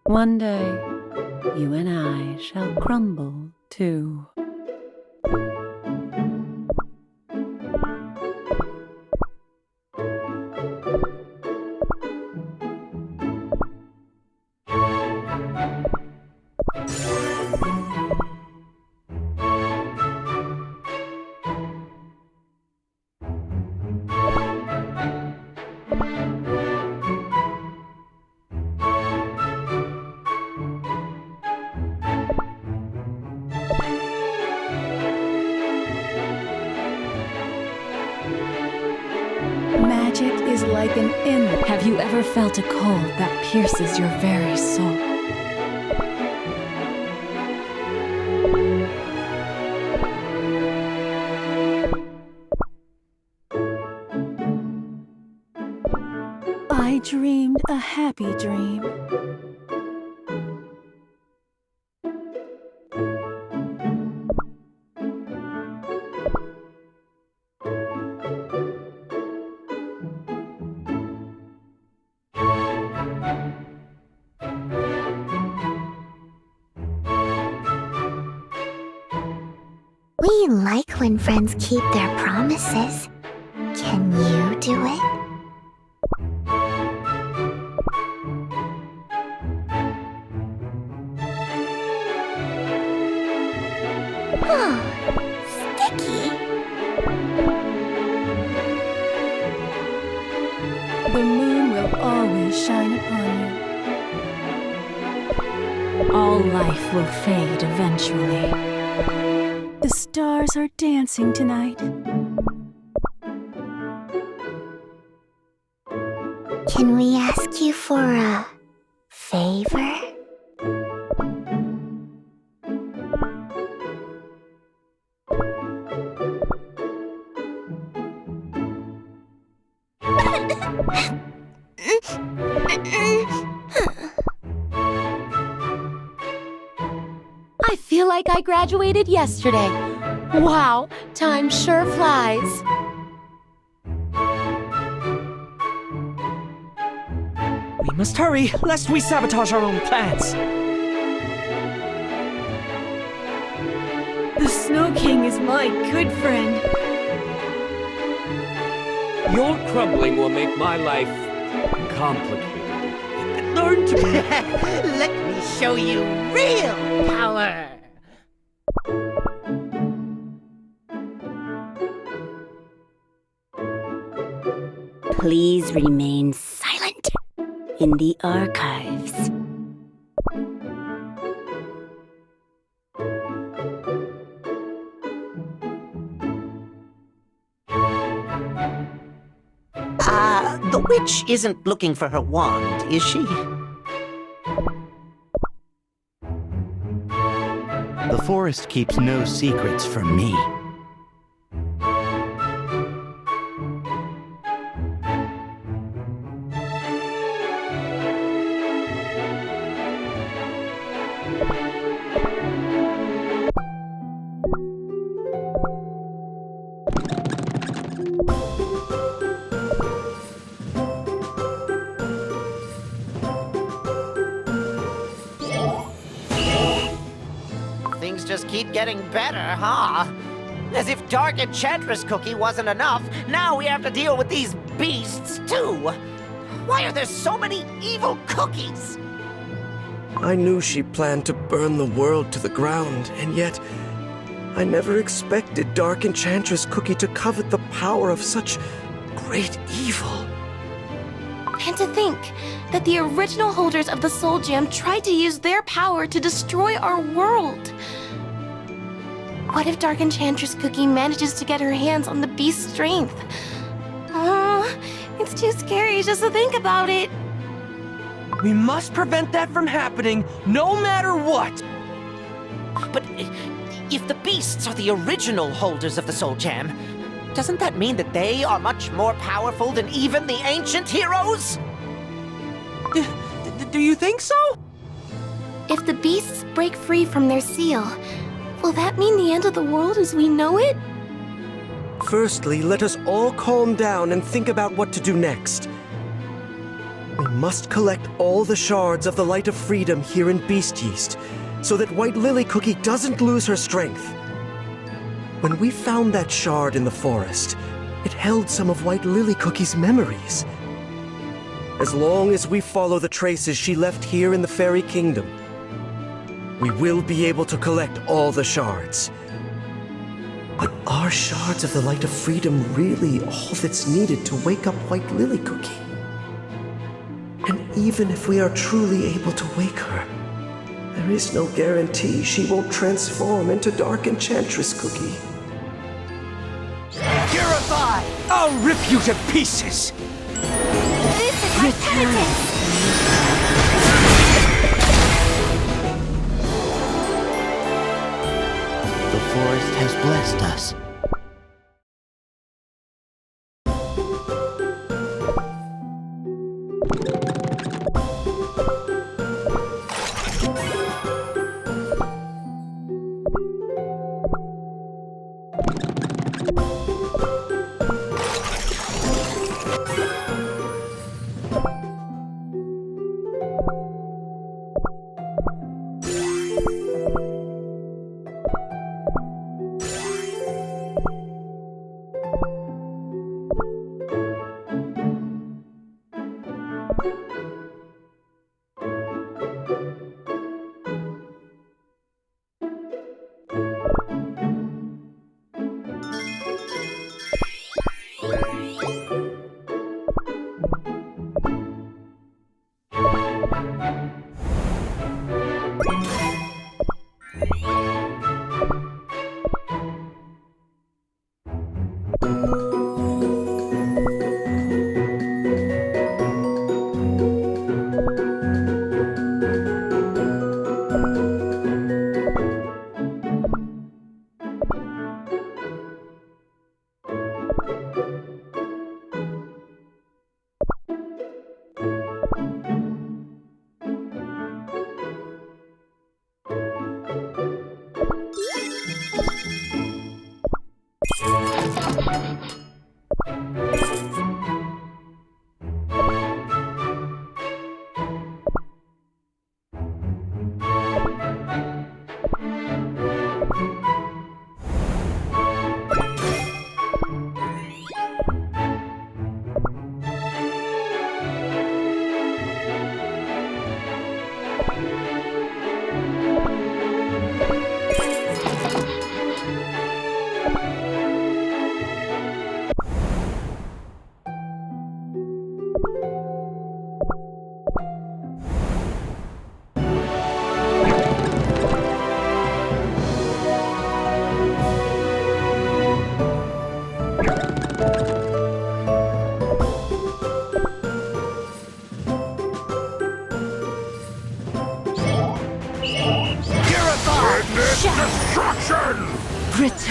One day, you and I shall crumble too. Magic is like an ember. Have you ever felt a cold that pierces your very soul? I dreamed a happy dream. We like when friends keep their promises. Can you do it? Oh, sticky. The moon will always shine upon you. All life will fade eventually. The stars are dancing tonight. Can we ask you for a favor? I feel like I graduated yesterday. Wow, time sure flies. We must hurry, lest we sabotage our own plans. The Snow King is my good friend. Your crumbling will make my life complicated. Learn to be... Let me show you real power! Please remain silent in the archives. The witch isn't looking for her wand, is she? The forest keeps no secrets from me. Things just keep getting better, huh? As if Dark Enchantress Cookie wasn't enough, now we have to deal with these beasts, too! Why are there so many evil cookies? I knew she planned to burn the world to the ground, and yet I never expected Dark Enchantress Cookie to covet the power of such great evil. And to think that the original holders of the Soul Gem tried to use their power to destroy our world. What if Dark Enchantress Cookie manages to get her hands on the beast's strength? Oh, it's too scary just to think about it. We must prevent that from happening, no matter what! But if the beasts are the original holders of the Soul Gem, doesn't that mean that they are much more powerful than even the ancient heroes? Do you think so? If the beasts break free from their seal, will that mean the end of the world as we know it? Firstly, let us all calm down and think about what to do next. We must collect all the shards of the Light of Freedom here in Beast Yeast, so that White Lily Cookie doesn't lose her strength. When we found that shard in the forest, it held some of White Lily Cookie's memories. As long as we follow the traces she left here in the Fairy Kingdom, we will be able to collect all the shards. But are shards of the Light of Freedom really all that's needed to wake up White Lily Cookie? And even if we are truly able to wake her, there is no guarantee she won't transform into Dark Enchantress Cookie. Purify! I'll rip you to pieces! This is my penitence! The forest has blessed us.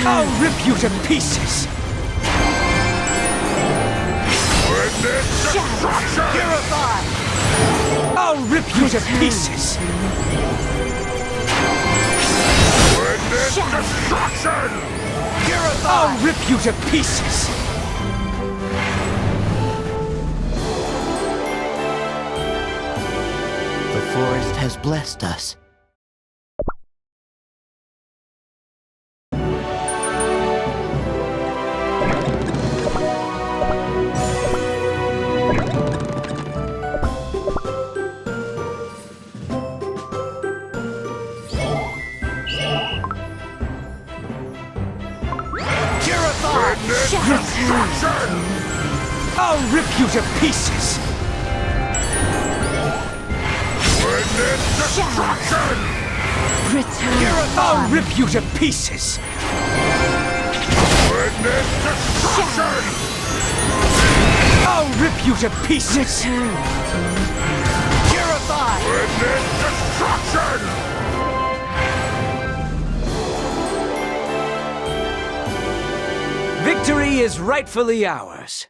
I'll rip you to pieces! Purify! I'll rip you to pieces! Purify! I'll rip you to pieces! The forest has blessed us. I'll rip you to pieces! I'll rip you to pieces! I'll rip you to pieces! Purify! Victory is rightfully ours.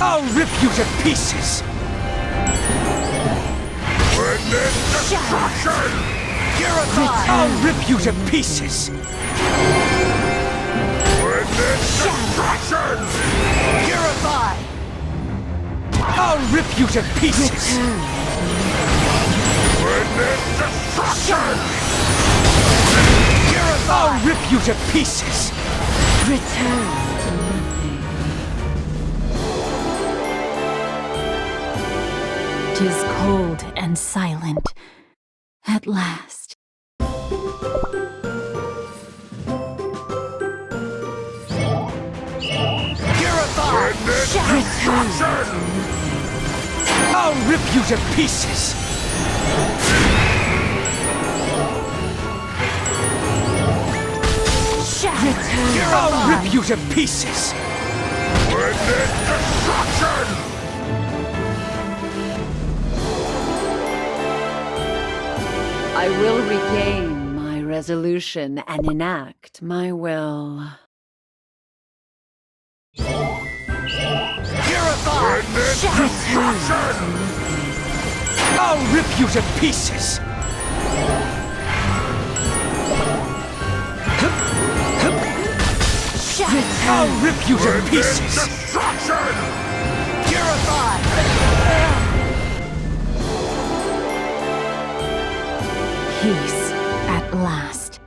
I'll rip you to pieces! I'll rip you to pieces! I'll rip you to pieces! I'll rip you to pieces! Return. 'Tis cold and silent, at last. Return! I'll rip you to pieces! I'll rip you to pieces! I will regain my resolution and enact my will. I'll rip you to pieces! I'll rip you to pieces! Peace at last.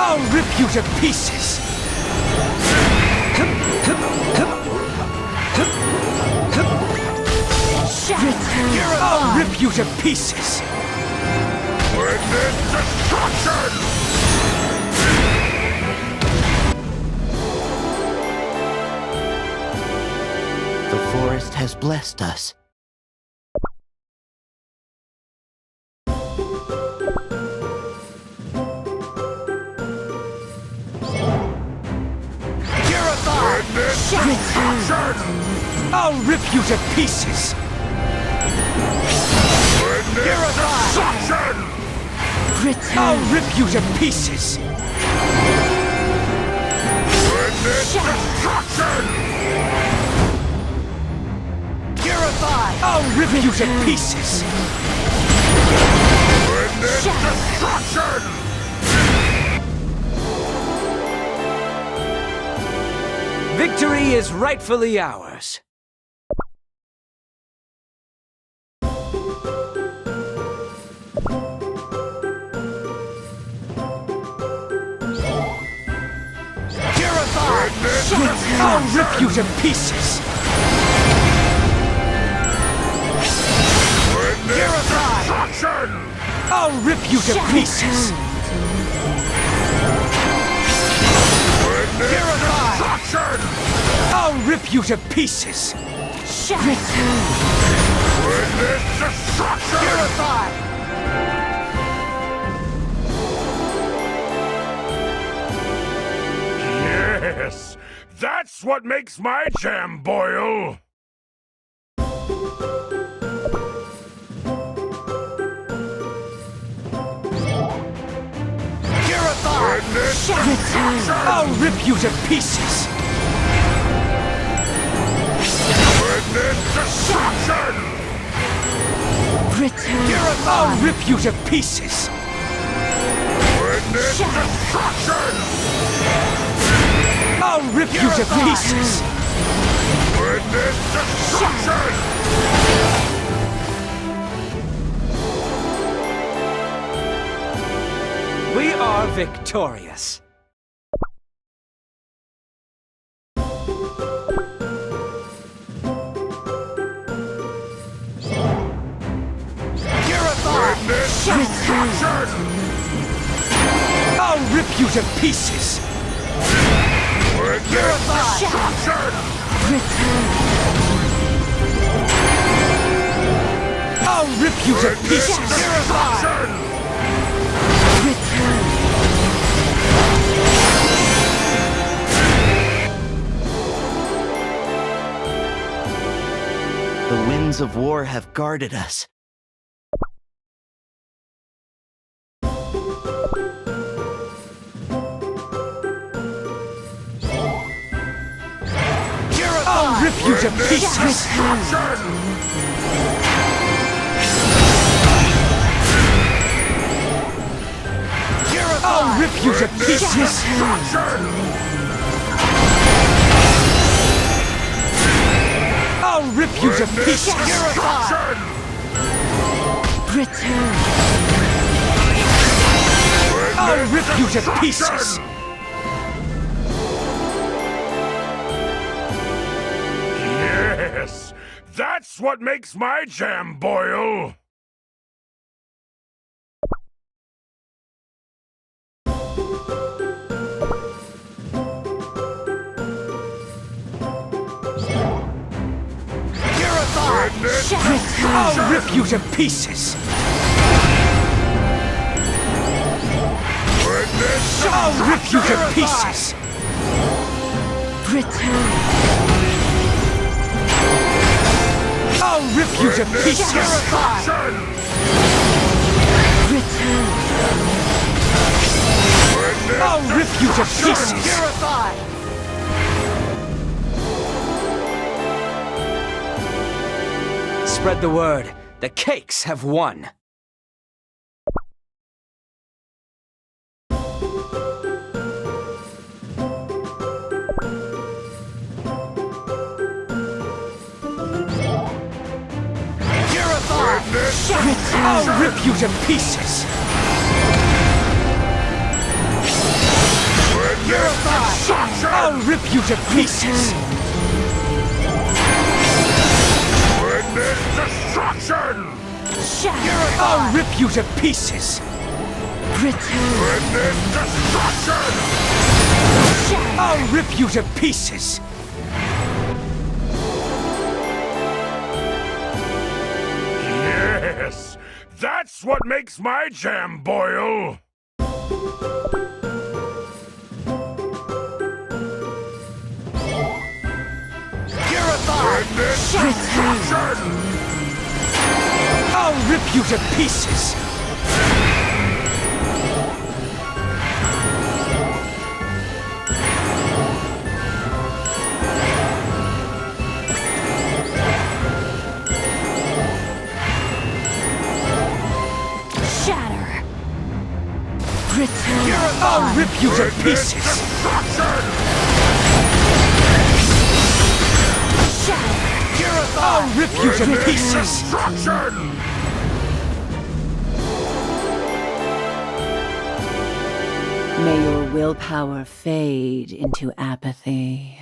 I'll rip you to pieces! I'll rip you to pieces! The forest has blessed us. I'll rip you to pieces! I'll rip you to pieces! I'll rip you to pieces! Victory is rightfully ours. I'll rip you to pieces! I'll rip you to pieces! I'll rip you to pieces! Yes, that's what makes my jam boil! I'll rip you to pieces! I'll rip you to pieces! I'll rip you to pieces! We are victorious. I'll rip you to pieces! I'll rip you to pieces! The winds of war have guarded us. I'll rip you to pieces! I'll rip you to pieces! I'll rip you to pieces! I'll rip you to pieces! Yes, that's what makes my jam boil! I'll rip you to pieces! I'll rip you to pieces! I'll rip you to pieces! I'll rip you to pieces! Spread the word. The cakes have won. I'll rip you to pieces! I'll rip you to pieces! Destruction! I'll rip you to pieces! Destruction! I'll rip you to pieces! Yes, that's what makes my jam boil! Destruction! I'll rip you to pieces! Shatter! I'll rip you to pieces! I'll rip you to pieces! May your willpower fade into apathy.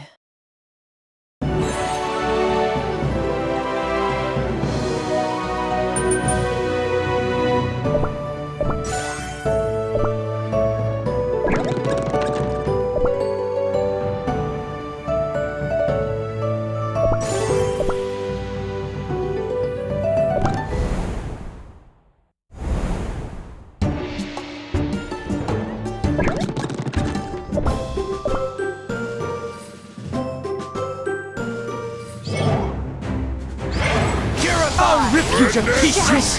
you to pieces!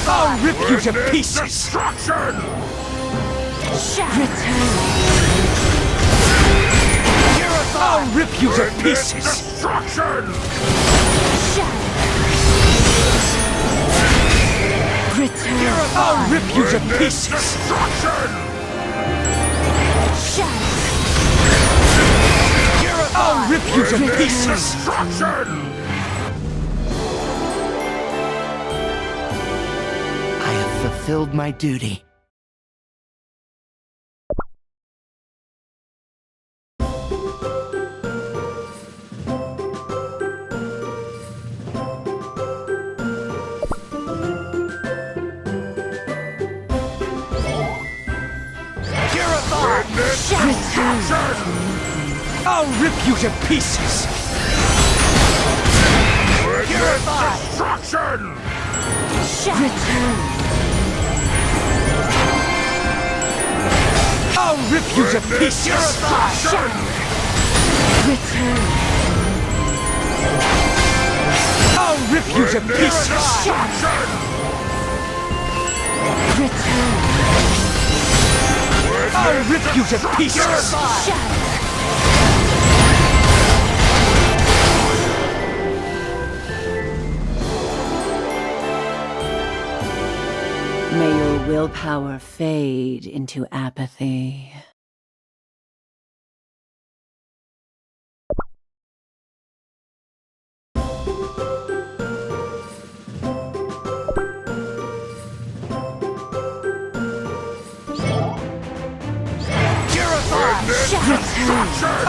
I'll rip you to pieces! Destruction! I'll rip you to pieces! Destruction! I'll rip you to pieces! Destruction! I'll rip you to pieces! Destruction! I have fulfilled my duty. I'll rip you to pieces! Destruction! I'll rip you to pieces! I'll rip you to pieces! I'll rip you to pieces! May your willpower fade into apathy.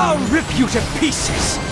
I'll rip you to pieces!